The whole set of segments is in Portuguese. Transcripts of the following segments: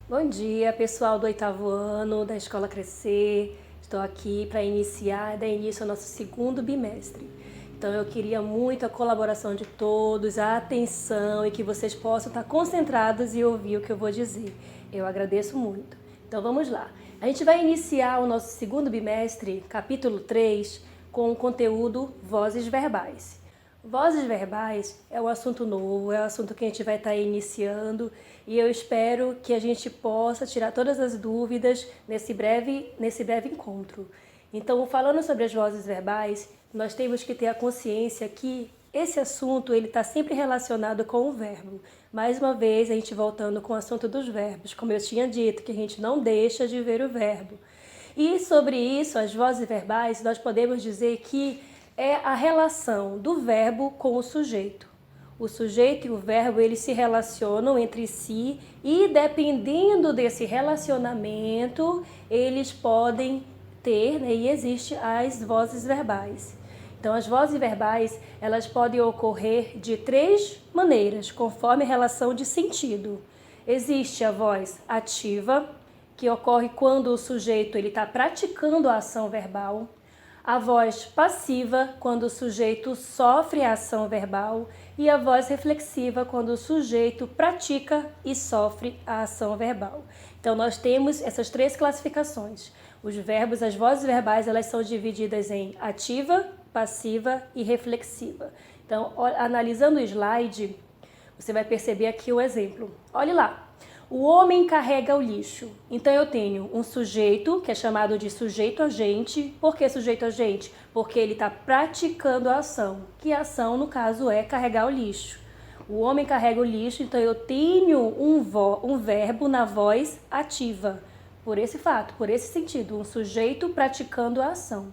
Bom dia, pessoal do 8º ano da Escola Crescer. Estou aqui para dar início ao nosso segundo bimestre. Então eu queria muito a colaboração de todos, a atenção e que vocês possam estar concentrados e ouvir o que eu vou dizer. Eu agradeço muito. Então vamos lá. A gente vai iniciar o nosso segundo bimestre, capítulo 3, com o conteúdo Vozes Verbais. Vozes verbais é um assunto novo, é um assunto que a gente vai estar iniciando e eu espero que a gente possa tirar todas as dúvidas nesse breve encontro. Então, falando sobre as vozes verbais, nós temos que ter a consciência que esse assunto ele está sempre relacionado com o verbo. Mais uma vez, a gente voltando com o assunto dos verbos, como eu tinha dito, que a gente não deixa de ver o verbo. E sobre isso, as vozes verbais, nós podemos dizer que é a relação do verbo com o sujeito. O sujeito e o verbo, eles se relacionam entre si e, dependendo desse relacionamento, eles podem ter, e existe as vozes verbais. Então, as vozes verbais, elas podem ocorrer de 3 maneiras, conforme a relação de sentido. Existe a voz ativa, que ocorre quando o sujeito está praticando a ação verbal. A voz passiva, quando o sujeito sofre a ação verbal, e a voz reflexiva, quando o sujeito pratica e sofre a ação verbal. Então, nós temos essas 3 classificações. Os verbos, as vozes verbais, elas são divididas em ativa, passiva e reflexiva. Então, analisando o slide, você vai perceber aqui o exemplo. Olhe lá. O homem carrega o lixo. Então eu tenho um sujeito, que é chamado de sujeito agente. Por que sujeito agente? Porque ele está praticando a ação. Que a ação, no caso, é carregar o lixo. O homem carrega o lixo, então eu tenho um verbo na voz ativa. Por esse fato, por esse sentido, um sujeito praticando a ação.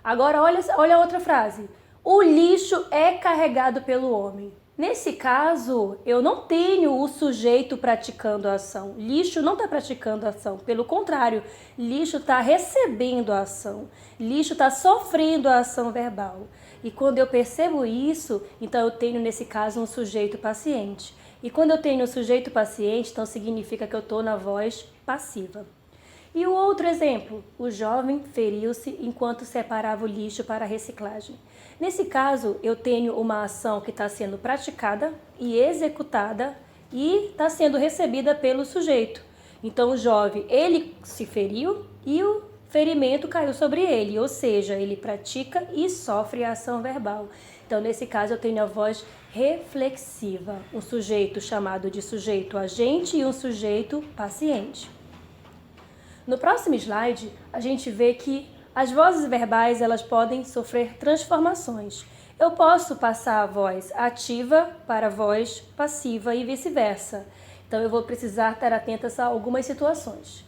Agora olha a outra frase. O lixo é carregado pelo homem. Nesse caso, eu não tenho o sujeito praticando a ação. Lixo não está praticando a ação. Pelo contrário, lixo está recebendo a ação. Lixo está sofrendo a ação verbal. E quando eu percebo isso, então eu tenho, nesse caso, um sujeito paciente. E quando eu tenho um sujeito paciente, então significa que eu estou na voz passiva. E o outro exemplo, o jovem feriu-se enquanto separava o lixo para a reciclagem. Nesse caso, eu tenho uma ação que está sendo praticada e executada e está sendo recebida pelo sujeito. Então, o jovem, ele se feriu e o ferimento caiu sobre ele, ou seja, ele pratica e sofre a ação verbal. Então, nesse caso, eu tenho a voz reflexiva, um sujeito chamado de sujeito agente e um sujeito paciente. No próximo slide, a gente vê que as vozes verbais elas podem sofrer transformações. Eu posso passar a voz ativa para a voz passiva e vice-versa. Então, eu vou precisar estar atenta a algumas situações.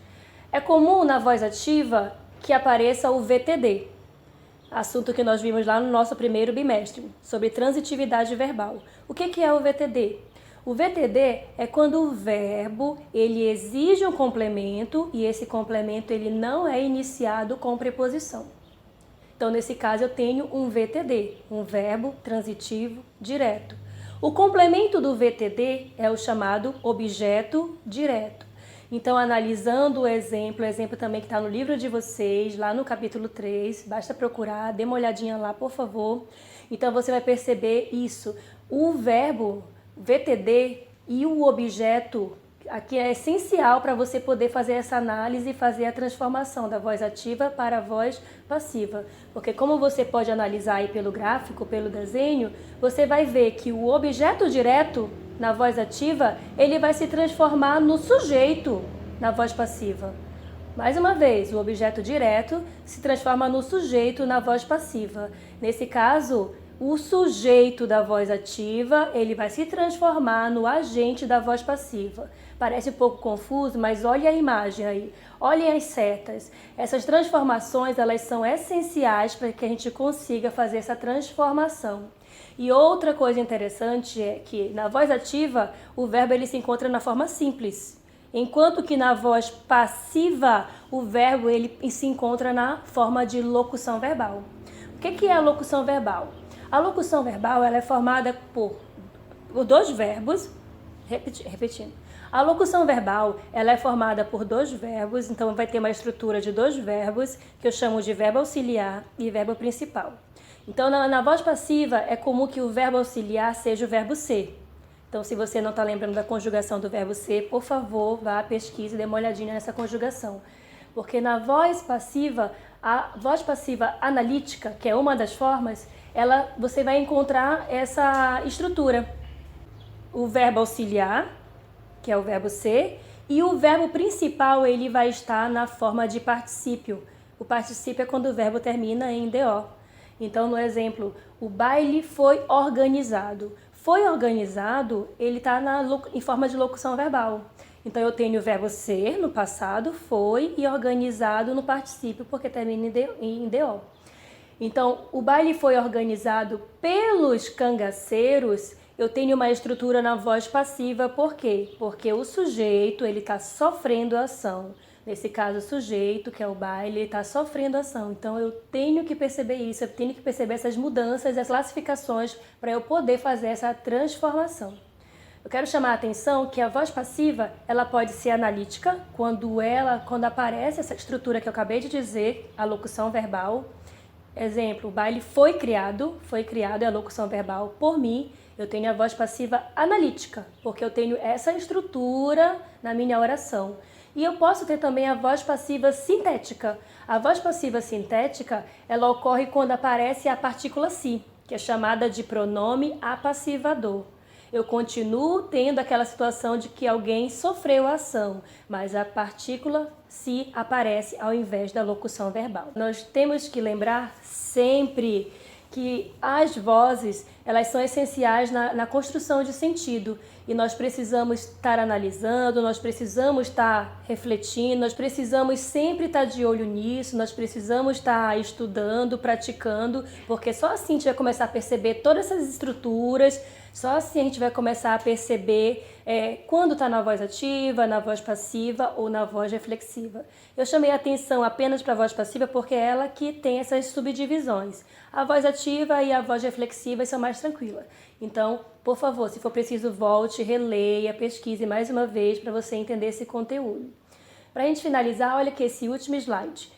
É comum na voz ativa que apareça o VTD, assunto que nós vimos lá no nosso primeiro bimestre, sobre transitividade verbal. O que é o VTD? O VTD é quando o verbo ele exige um complemento e esse complemento ele não é iniciado com preposição. Então, nesse caso, eu tenho um VTD, um verbo transitivo direto. O complemento do VTD é o chamado objeto direto. Então, analisando o exemplo também que está no livro de vocês, lá no capítulo 3, basta procurar, dê uma olhadinha lá, por favor. Então, você vai perceber isso. O verbo VTD e o objeto aqui é essencial para você poder fazer essa análise e fazer a transformação da voz ativa para a voz passiva. Porque como você pode analisar aí pelo gráfico, pelo desenho, você vai ver que o objeto direto na voz ativa, ele vai se transformar no sujeito na voz passiva. Mais uma vez, o objeto direto se transforma no sujeito na voz passiva. Nesse caso, o sujeito da voz ativa, ele vai se transformar no agente da voz passiva. Parece um pouco confuso, mas olha a imagem aí, olhem as setas. Essas transformações, elas são essenciais para que a gente consiga fazer essa transformação. E outra coisa interessante é que na voz ativa, o verbo ele se encontra na forma simples. Enquanto que na voz passiva, o verbo ele se encontra na forma de locução verbal. O que é a locução verbal? A locução verbal ela é formada por 2 verbos, repetindo. A locução verbal, ela é formada por dois verbos, então vai ter uma estrutura de dois verbos, que eu chamo de verbo auxiliar e verbo principal. Então, na voz passiva, é comum que o verbo auxiliar seja o verbo ser. Então, se você não está lembrando da conjugação do verbo ser, por favor, vá à pesquisa e dê uma olhadinha nessa conjugação. Porque na voz passiva, a voz passiva analítica, que é uma das formas, você vai encontrar essa estrutura. O verbo auxiliar, que é o verbo ser, e o verbo principal ele vai estar na forma de particípio. O particípio é quando o verbo termina em DO. Então, no exemplo, o baile foi organizado. Foi organizado, ele está em forma de locução verbal. Então, eu tenho o verbo ser no passado, foi, e organizado no particípio, porque termina em DO. Então, o baile foi organizado pelos cangaceiros. Eu tenho uma estrutura na voz passiva, por quê? Porque o sujeito ele está sofrendo a ação. Nesse caso, o sujeito, que é o baile, está sofrendo a ação. Então, eu tenho que perceber isso, eu tenho que perceber essas mudanças, as classificações, para eu poder fazer essa transformação. Eu quero chamar a atenção que a voz passiva, ela pode ser analítica, quando aparece essa estrutura que eu acabei de dizer, a locução verbal. Exemplo, o baile foi criado é a locução verbal por mim. Eu tenho a voz passiva analítica, porque eu tenho essa estrutura na minha oração. E eu posso ter também a voz passiva sintética. A voz passiva sintética, ela ocorre quando aparece a partícula si, que é chamada de pronome apassivador. Eu continuo tendo aquela situação de que alguém sofreu a ação, mas a partícula si aparece ao invés da locução verbal. Nós temos que lembrar sempre que as vozes, elas são essenciais na construção de sentido, e nós precisamos estar analisando, nós precisamos estar refletindo, nós precisamos sempre estar de olho nisso, nós precisamos estar estudando, praticando, porque só assim a gente vai começar a perceber todas essas estruturas, só assim a gente vai começar a perceber quando está na voz ativa, na voz passiva ou na voz reflexiva. Eu chamei a atenção apenas para a voz passiva porque é ela que tem essas subdivisões. A voz ativa e a voz reflexiva são mais tranquilas. Então, por favor, se for preciso, volte, releia, pesquise mais uma vez para você entender esse conteúdo. Para a gente finalizar, olha aqui esse último slide.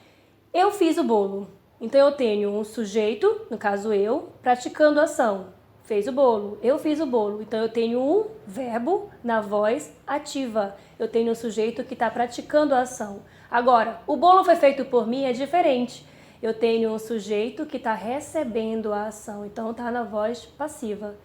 Eu fiz o bolo. Então, eu tenho um sujeito, no caso eu, praticando a ação. Fez o bolo, eu fiz o bolo. Então, eu tenho um verbo na voz ativa. Eu tenho um sujeito que está praticando a ação. Agora, o bolo foi feito por mim é diferente. Eu tenho um sujeito que está recebendo a ação. Então, está na voz passiva.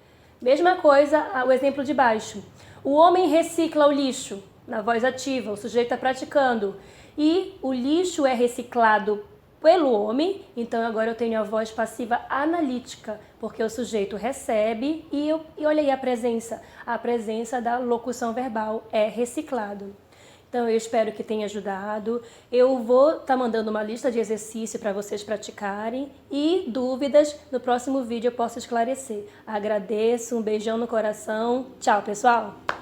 Mesma coisa, o exemplo de baixo. O homem recicla o lixo na voz ativa. O sujeito está praticando. E o lixo é reciclado pelo homem, então agora eu tenho a voz passiva analítica, porque o sujeito recebe e olha aí a presença da locução verbal é reciclado. Então eu espero que tenha ajudado. Eu vou estar mandando uma lista de exercícios para vocês praticarem e dúvidas no próximo vídeo eu posso esclarecer. Agradeço, um beijão no coração. Tchau, pessoal!